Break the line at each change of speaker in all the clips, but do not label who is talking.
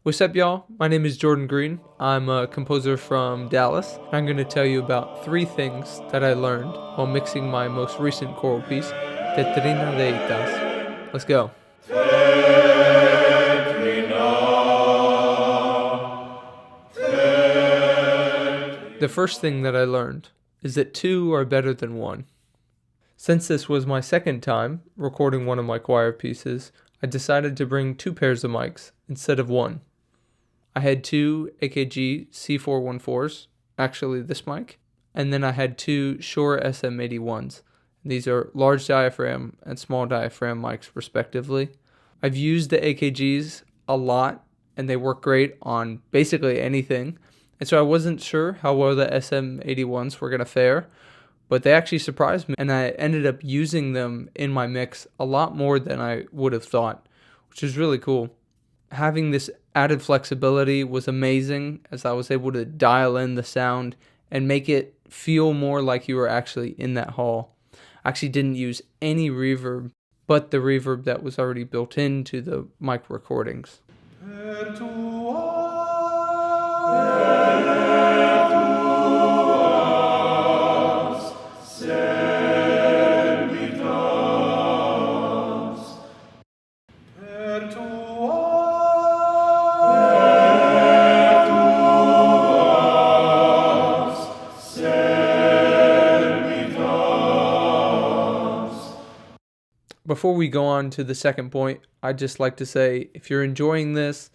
What's up, y'all? My name is Jordan Green. I'm a composer from Dallas. I'm going to tell you about 3 things that I learned while mixing my most recent choral piece, the Trina Deitas. Let's go. The first thing that I learned is that 2 are better than 1. Since this was my second time recording one of my choir pieces, I decided to bring 2 pairs of mics instead of 1. I had 2 AKG C414s, actually this mic, and then I had 2 Shure SM81s. These are large diaphragm and small diaphragm mics respectively. I've used the AKGs a lot and they work great on basically anything. And so I wasn't sure how well the SM81s were going to fare, but they actually surprised me and I ended up using them in my mix a lot more than I would have thought, which is really cool. Having this added flexibility was amazing as I was able to dial in the sound and make it feel more like you were actually in that hall. I actually didn't use any reverb, but the reverb that was already built into the mic recordings. Before we go on to the second point, I'd just like to say if you're enjoying this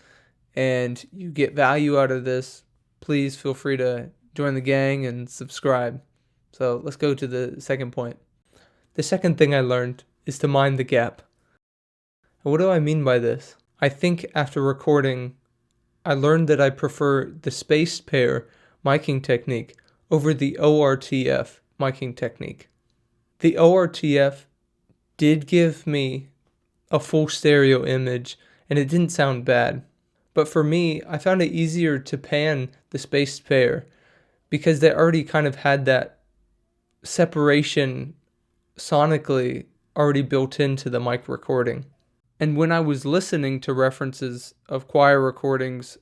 and you get value out of this, please feel free to join the gang and subscribe. So let's go to the second point. The second thing I learned is to mind the gap. And what do I mean by this? I think after recording, I learned that I prefer the spaced pair miking technique over the ORTF miking technique. The ORTF did give me a full stereo image and it didn't sound bad. But for me, I found it easier to pan the spaced pair because they already kind of had that separation sonically already built into the mic recording. And when I was listening to references of choir recordings,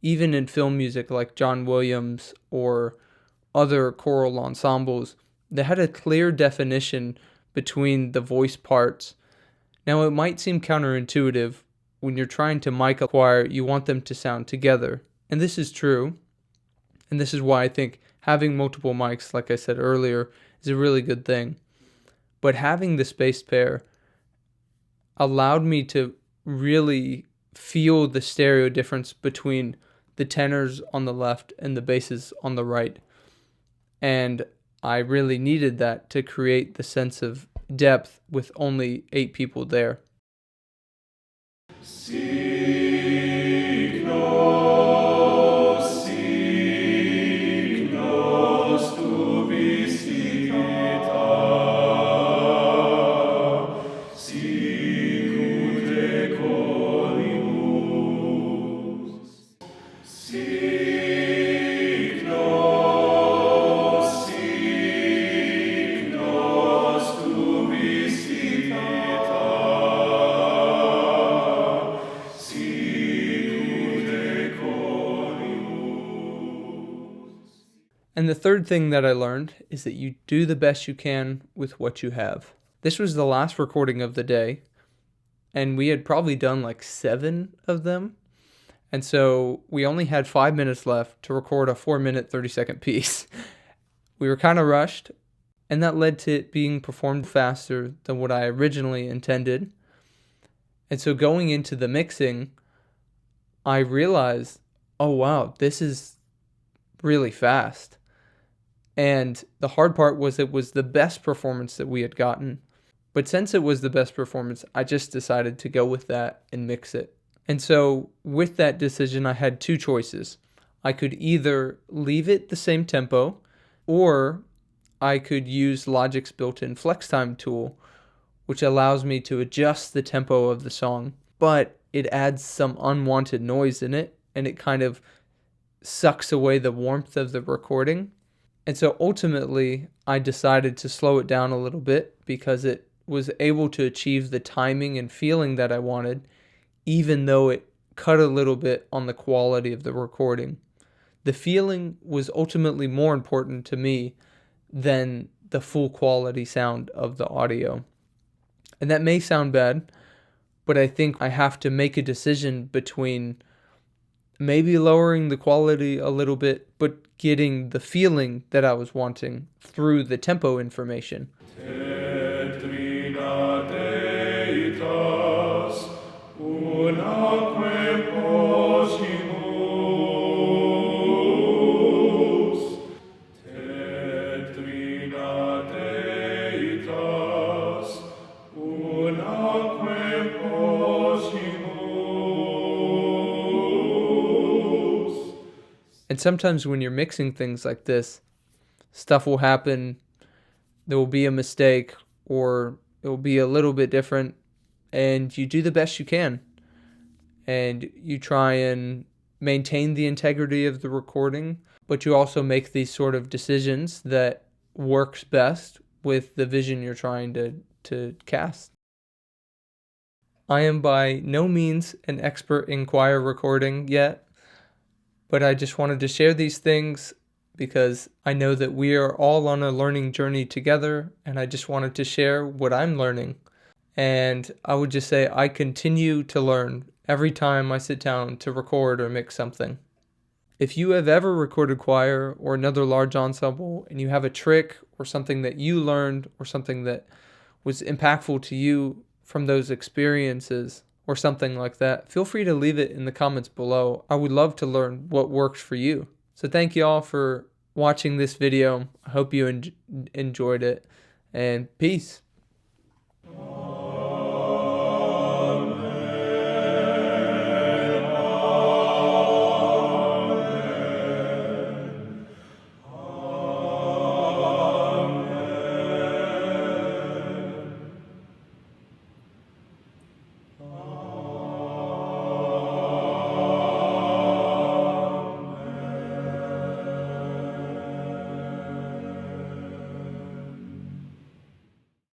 even in film music like John Williams or other choral ensembles, they had a clear definition between the voice parts. Now, it might seem counterintuitive. When you're trying to mic a choir, you want them to sound together. And this is true. And this is why I think having multiple mics, like I said earlier, is a really good thing. But having the spaced pair allowed me to really feel the stereo difference between the tenors on the left and the basses on the right. And I really needed that to create the sense of depth with only 8 people there. And the third thing that I learned is that you do the best you can with what you have. This was the last recording of the day, and we had probably done like 7 of them. And so we only had 5 minutes left to record a 4-minute, 30-second piece. We were kind of rushed, and that led to it being performed faster than what I originally intended. And so going into the mixing, I realized, oh wow, this is really fast. And the hard part was it was the best performance that we had gotten. But since it was the best performance, I just decided to go with that and mix it. And so with that decision, I had 2 choices. I could either leave it the same tempo, or I could use Logic's built-in FlexTime tool, which allows me to adjust the tempo of the song, but it adds some unwanted noise in it, and it kind of sucks away the warmth of the recording. And so ultimately, I decided to slow it down a little bit because it was able to achieve the timing and feeling that I wanted, even though it cut a little bit on the quality of the recording. The feeling was ultimately more important to me than the full quality sound of the audio. And that may sound bad, but I think I have to make a decision between maybe lowering the quality a little bit, but getting the feeling that I was wanting through the tempo information.
Trina Deitas, unaque possimus. Trina Deitas, unaque possimus.
And sometimes when you're mixing things like this, stuff will happen, there will be a mistake, or it will be a little bit different, and you do the best you can. And you try and maintain the integrity of the recording, but you also make these sort of decisions that works best with the vision you're trying to cast. I am by no means an expert in choir recording yet, but I just wanted to share these things because I know that we are all on a learning journey together, and I just wanted to share what I'm learning. And I would just say I continue to learn every time I sit down to record or mix something. If you have ever recorded choir or another large ensemble and you have a trick or something that you learned or something that was impactful to you from those experiences or something like that, feel free to leave it in the comments below. I would love to learn what works for you. So thank you all for watching this video. I hope you enjoyed it, and peace.